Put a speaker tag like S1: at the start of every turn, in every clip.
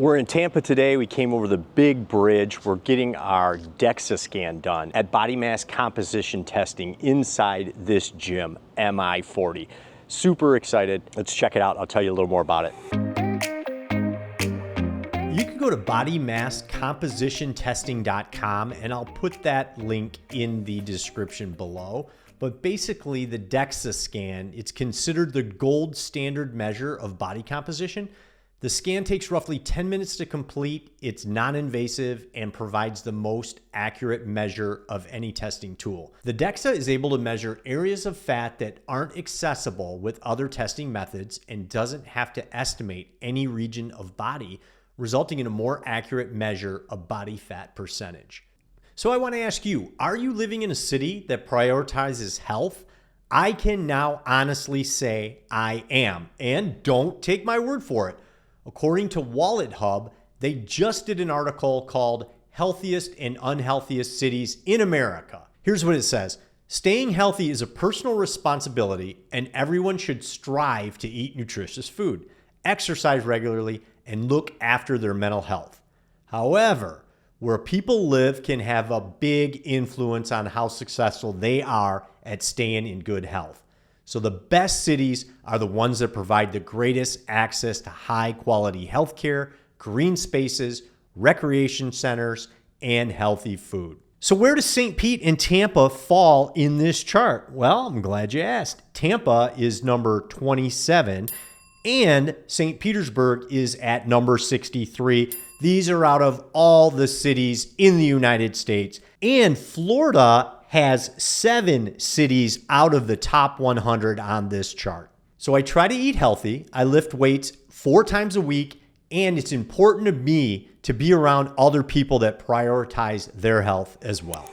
S1: We're in Tampa today. We came over the big bridge. We're getting our DEXA scan done at body mass composition testing inside this gym, MI40. Super excited. Let's check it out. I'll tell you a little more about it. You can go to bodymasscompositiontesting.com and I'll put that link in the description below. But basically the DEXA scan, it's considered the gold standard measure of body composition. The scan takes roughly 10 minutes to complete. It's non-invasive and provides the most accurate measure of any testing tool. The DEXA is able to measure areas of fat that aren't accessible with other testing methods and doesn't have to estimate any region of body, resulting in a more accurate measure of body fat percentage. So I want to ask you, are you living in a city that prioritizes health? I can now honestly say I am, and don't take my word for it. According to Wallet Hub, they just did an article called Healthiest and Unhealthiest Cities in America. Here's what it says. Staying healthy is a personal responsibility, and everyone should strive to eat nutritious food, exercise regularly, and look after their mental health. However, where people live can have a big influence on how successful they are at staying in good health. So the best cities are the ones that provide the greatest access to high quality healthcare, green spaces, recreation centers, and healthy food. So where does St. Pete and Tampa fall in this chart? Well, I'm glad you asked. Tampa is number 27 and St. Petersburg is at number 63. These are out of all the cities in the United States. And Florida has 7 cities out of the top 100 on this chart. So I try to eat healthy. I lift weights 4 times a week, and it's important to me to be around other people that prioritize their health as well.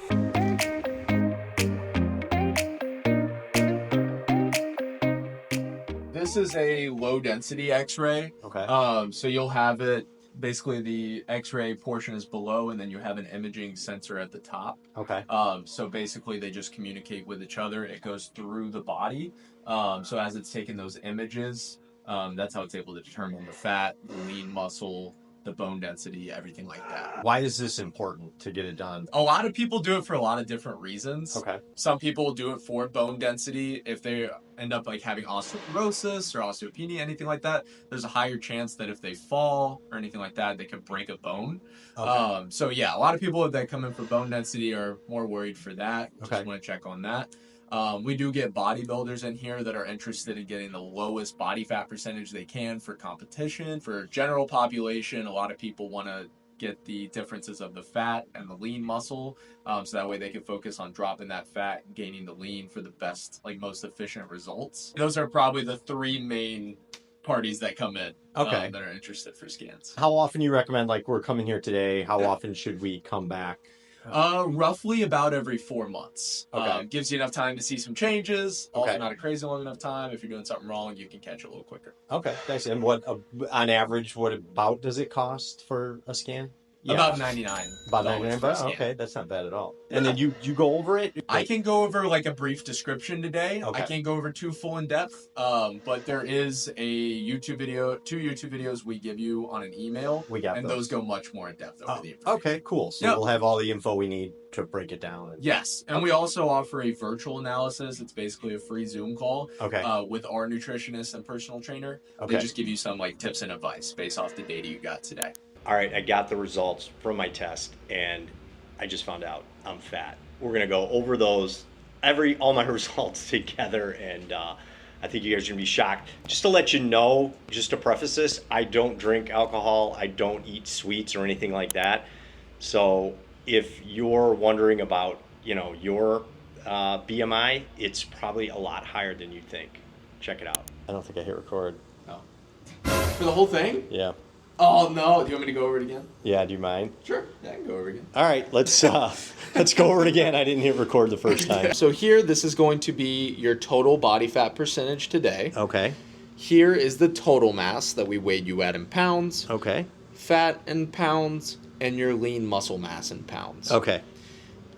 S2: This is a low density x-ray.
S1: Okay.
S2: So you'll have it, basically the x-ray portion is below and then you have an imaging sensor at the top.
S1: Okay.
S2: So basically they just communicate with each other. It goes through the body. So as it's taking those images, that's how it's able to determine the fat, the lean muscle, the bone density, everything like that.
S1: Why is this important to get it done?
S2: A lot of people do it for a lot of different reasons.
S1: Okay.
S2: Some people do it for bone density. If they end up like having osteoporosis or osteopenia, anything like that, there's a higher chance that if they fall or anything like that, they could break a bone.
S1: Okay.
S2: So yeah, a lot of people that come in for bone density are more worried for that.
S1: Okay.
S2: Just want to check on that. We do get bodybuilders in here that are interested in getting the lowest body fat percentage they can for competition. For general population, a lot of people want to get the differences of the fat and the lean muscle, so that way they can focus on dropping that fat and gaining the lean for the best, like most efficient results. Those are probably the 3 main parties that come in,
S1: okay,
S2: that are interested for scans.
S1: How often you recommend, like we're coming here today, how often should we come back?
S2: Roughly about every 4 months.
S1: Okay.
S2: Gives you enough time to see some changes.
S1: Okay.
S2: Also not a crazy long enough time. If you're doing something wrong, you can catch it a little quicker.
S1: Okay, thanks. And what, on average, what about does it cost for a scan? Yeah.
S2: About $99.
S1: About $99. Okay, that's not bad at all. And then you go over it?
S2: I can go over like a brief description today.
S1: Okay.
S2: I can't go over too full in depth, but there is a YouTube video, 2 YouTube videos we give you on an email.
S1: We got
S2: and those go much more in depth over the information.
S1: Okay, cool. So we'll have all the info we need to break it down.
S2: Yes, and we also offer a virtual analysis. It's basically a free Zoom call with our nutritionist and personal trainer.
S1: Okay.
S2: They just give you some like tips and advice based off the data you got today.
S1: All right, I got the results from my test, and I just found out I'm fat. We're gonna go over those, all my results together, and I think you guys are gonna be shocked. Just to let you know, just to preface this, I don't drink alcohol, I don't eat sweets or anything like that. So if you're wondering about, your BMI, it's probably a lot higher than you'd think. Check it out. I don't think I hit record.
S2: Oh. For the whole thing?
S1: Yeah.
S2: Oh no! Do you want me to go over it again?
S1: Yeah. Do you mind?
S2: Sure. Yeah, I can go over it again.
S1: All right. Let's go over it again. I didn't hit record the first time.
S2: So here, this is going to be your total body fat percentage today.
S1: Okay.
S2: Here is the total mass that we weighed you at in pounds.
S1: Okay.
S2: Fat in pounds, and your lean muscle mass in pounds.
S1: Okay.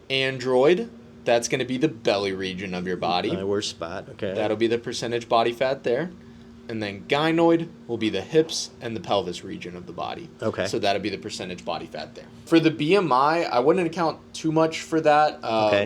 S2: Android, that's going to be the belly region of your body.
S1: My worst spot. Okay.
S2: That'll be the percentage body fat there.
S3: and then gynoid will be the hips and the pelvis region of the body.
S1: Okay.
S3: So that'll be the percentage body fat there. For the BMI, I wouldn't account too much for that,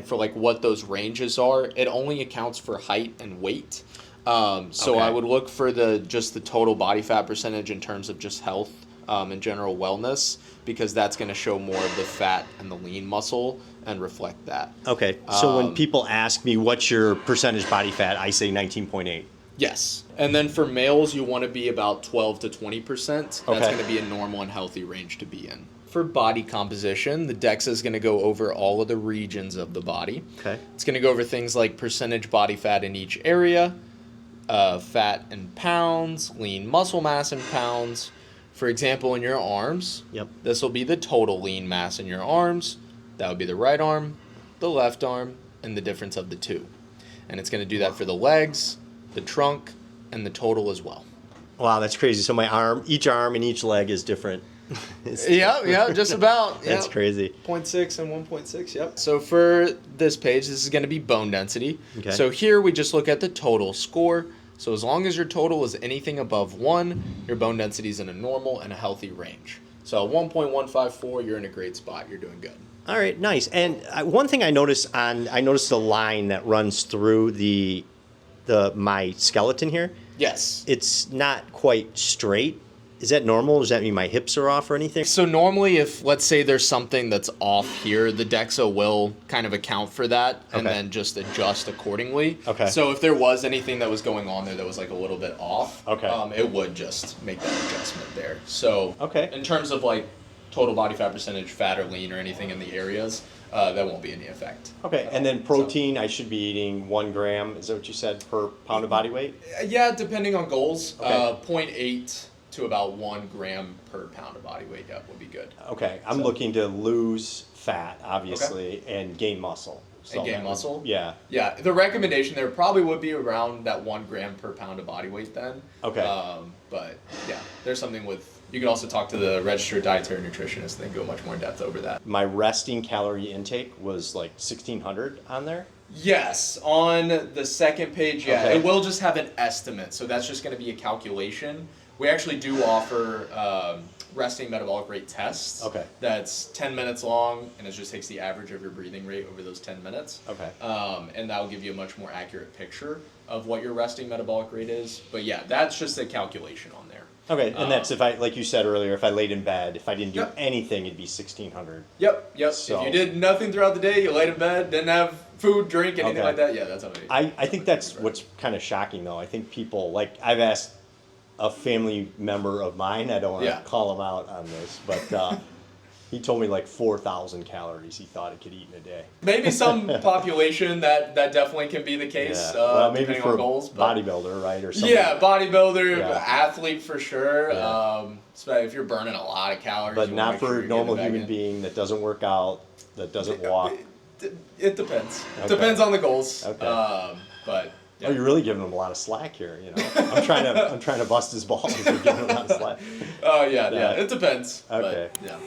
S3: for like what those ranges are. It only accounts for height and weight. So I would look for just the total body fat percentage in terms of just health and general wellness, because that's going to show more of the fat and the lean muscle and reflect that.
S1: Okay. So when people ask me what's your percentage body fat, I say 19.8.
S3: Yes. And then for males, you want to be about 12 to 20%. That's going to be a normal and healthy range to be in. For body composition, the DEXA is going to go over all of the regions of the body.
S1: Okay.
S3: It's going to go over things like percentage body fat in each area, fat in pounds, lean muscle mass in pounds. For example, in your arms, this will be the total lean mass in your arms. That would be the right arm, the left arm, and the difference of the two. And it's going to do that for the legs, the trunk, and the total as well.
S1: Wow, that's crazy. So each arm and each leg is different.
S3: Yeah, just about.
S1: That's crazy.
S3: 0.6 and 1.6, yep. So for this page, this is going to be bone density.
S1: Okay.
S3: So here we just look at the total score. So as long as your total is anything above 1, your bone density is in a normal and a healthy range. So 1.154, you're in a great spot. You're doing good.
S1: All right, nice. And one thing I noticed the line that runs through my skeleton here.
S3: Yes.
S1: It's not quite straight. Is that normal? Does that mean my hips are off or anything?
S3: So normally if, let's say there's something that's off here, the DEXA will kind of account for that and then just adjust accordingly.
S1: Okay.
S3: So if there was anything that was going on there that was like a little bit off, it would just make that adjustment there. So in terms of like total body fat percentage, fat or lean or anything in the areas, that won't be any effect.
S1: Okay, and then protein, I should be eating 1 gram, is that what you said, per pound of body weight?
S3: Yeah, depending on goals, 0.8 to about 1 gram per pound of body weight, would be good.
S1: Okay, I'm looking to lose fat, obviously, and gain muscle. So
S3: and gain muscle?
S1: Yeah.
S3: Yeah, the recommendation there probably would be around that 1 gram per pound of body weight then.
S1: Okay.
S3: But yeah, there's something you can also talk to the registered dietary nutritionist and go much more in depth over that.
S1: My resting calorie intake was like 1,600 on there?
S3: Yes, on the second page, yeah.
S1: Okay.
S3: It will just have an estimate, so that's just going to be a calculation. We actually do offer resting metabolic rate tests.
S1: Okay.
S3: That's 10 minutes long, and it just takes the average of your breathing rate over those 10 minutes.
S1: Okay.
S3: And that will give you a much more accurate picture of what your resting metabolic rate is. But yeah, that's just a calculation on there.
S1: Okay, and that's if I, like you said earlier, if I laid in bed, if I didn't do anything, it'd be 1,600.
S3: Yep.
S1: So,
S3: if you did nothing throughout the day, you laid in bed, didn't have food, drink, anything like that, yeah, that's how many.
S1: I think that's what's kind of shocking, though. I think people, like, I've asked a family member of mine, I don't want to call him out on this, but he told me like 4,000 calories he thought he could eat in a day.
S3: Maybe some population that definitely can be the case,
S1: well, maybe
S3: depending
S1: for
S3: on goals.
S1: Bodybuilder, right? Or something.
S3: Yeah, bodybuilder, athlete for sure. So if you're burning a lot of calories.
S1: But not for a normal human being that doesn't work out, that doesn't walk.
S3: It depends. Depends on the goals.
S1: Okay.
S3: But
S1: oh, you're really giving him a lot of slack here. You know, I'm trying to bust his balls. You're giving him a lot of slack.
S3: Oh yeah, it depends.
S1: Okay.
S3: But, yeah.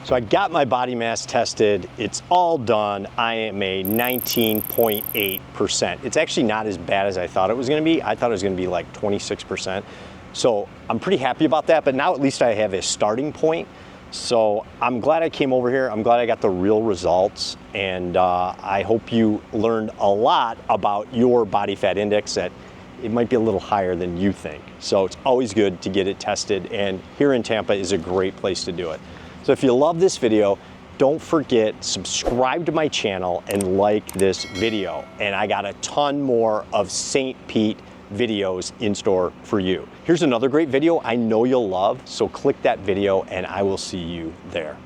S1: So I got my body mass tested. It's all done. I am a 19.8%. It's actually not as bad as I thought it was going to be. I thought it was going to be like 26%. So I'm pretty happy about that. But now at least I have a starting point. So I'm glad I came over here. I'm glad I got the real results. And I hope you learned a lot about your body fat index, that it might be a little higher than you think. So it's always good to get it tested. And here in Tampa is a great place to do it. So if you love this video, don't forget, subscribe to my channel and like this video. And I got a ton more of St. Pete videos in store for you. Here's another great video I know you'll love, so click that video and I will see you there.